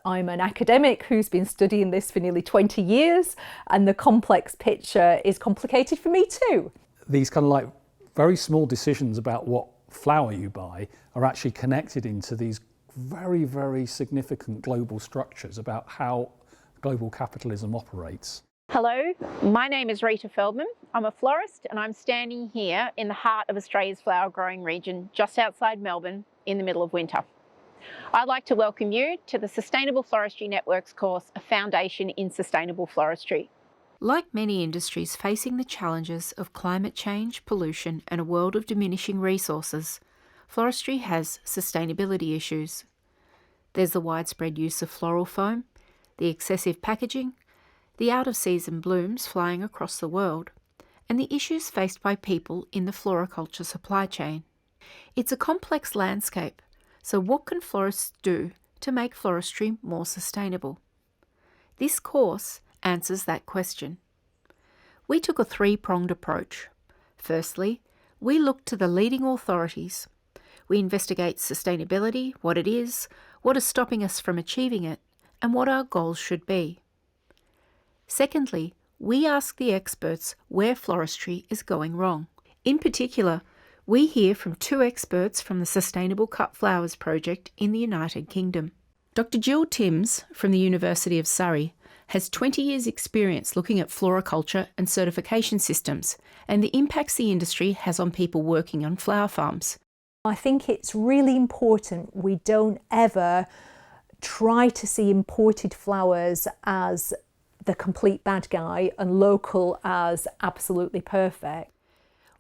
I'm an academic who's been studying this for nearly 20 years, and the complex picture is complicated for me too. These kind of like very small decisions about what flower you buy are actually connected into these very, very significant global structures about how global capitalism operates. Hello, my name is Rita Feldman. I'm a florist and I'm standing here in the heart of Australia's flower growing region, just outside Melbourne, in the middle of winter. I'd like to welcome you to the Sustainable Floristry Network's course, A Foundation in Sustainable Floristry. Like many industries facing the challenges of climate change, pollution and a world of diminishing resources, floristry has sustainability issues. There's the widespread use of floral foam, the excessive packaging, the out-of-season blooms flying across the world, and the issues faced by people in the floriculture supply chain. It's a complex landscape, so what can florists do to make floristry more sustainable? This course answers that question. We took a three-pronged approach. Firstly, we looked to the leading authorities. We investigate sustainability, what it is stopping us from achieving it, and what our goals should be. Secondly, we ask the experts where floristry is going wrong. In particular, we hear from two experts from the Sustainable Cut Flowers project in the United Kingdom. Dr. Jill Timms from the University of Surrey has 20 years' experience looking at floriculture and certification systems and the impacts the industry has on people working on flower farms. I think it's really important we don't ever try to see imported flowers as the complete bad guy and local as absolutely perfect.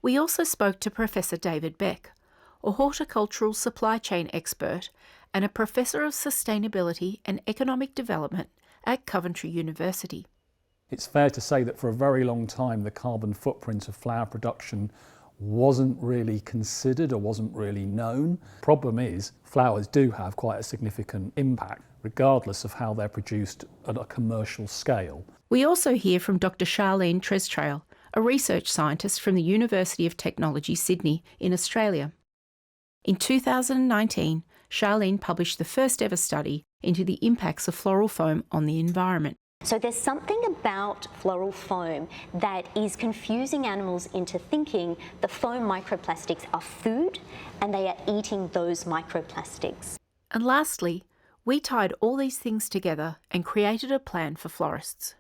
We also spoke to Professor David Beck, a horticultural supply chain expert and a Professor of Sustainability and Economic Development at Coventry University. It's fair to say that for a very long time the carbon footprint of flower production wasn't really considered or wasn't really known. Problem is, flowers do have quite a significant impact, regardless of how they're produced at a commercial scale. We also hear from Dr. Charlene Trestrail, a research scientist from the University of Technology, Sydney, in Australia. In 2019, Charlene published the first ever study into the impacts of floral foam on the environment. So there's something about floral foam that is confusing animals into thinking the foam microplastics are food and they are eating those microplastics. And lastly, we tied all these things together and created a plan for florists.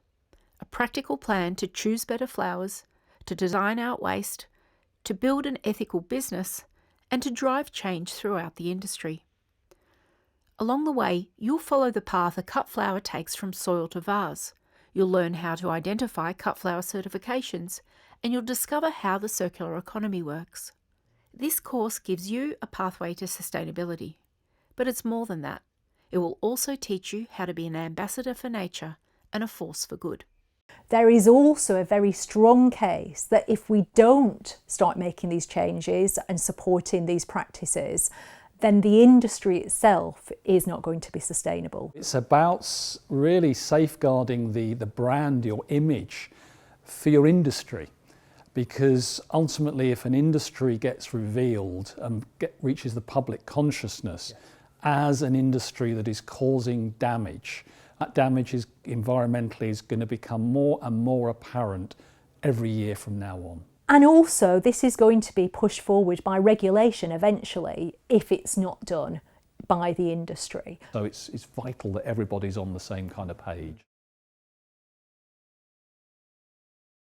A practical plan to choose better flowers, to design out waste, to build an ethical business, and to drive change throughout the industry. Along the way, you'll follow the path a cut flower takes from soil to vase. You'll learn how to identify cut flower certifications, and you'll discover how the circular economy works. This course gives you a pathway to sustainability, but it's more than that. It will also teach you how to be an ambassador for nature and a force for good. There is also a very strong case that if we don't start making these changes and supporting these practices, then the industry itself is not going to be sustainable. It's about really safeguarding the brand, your image for your industry. Because ultimately, if an industry gets revealed and reaches the public consciousness as an industry that is causing damage, that damage is environmentally is going to become more and more apparent every year from now on. And also, this is going to be pushed forward by regulation eventually if it's not done by the industry. So it's vital that everybody's on the same kind of page.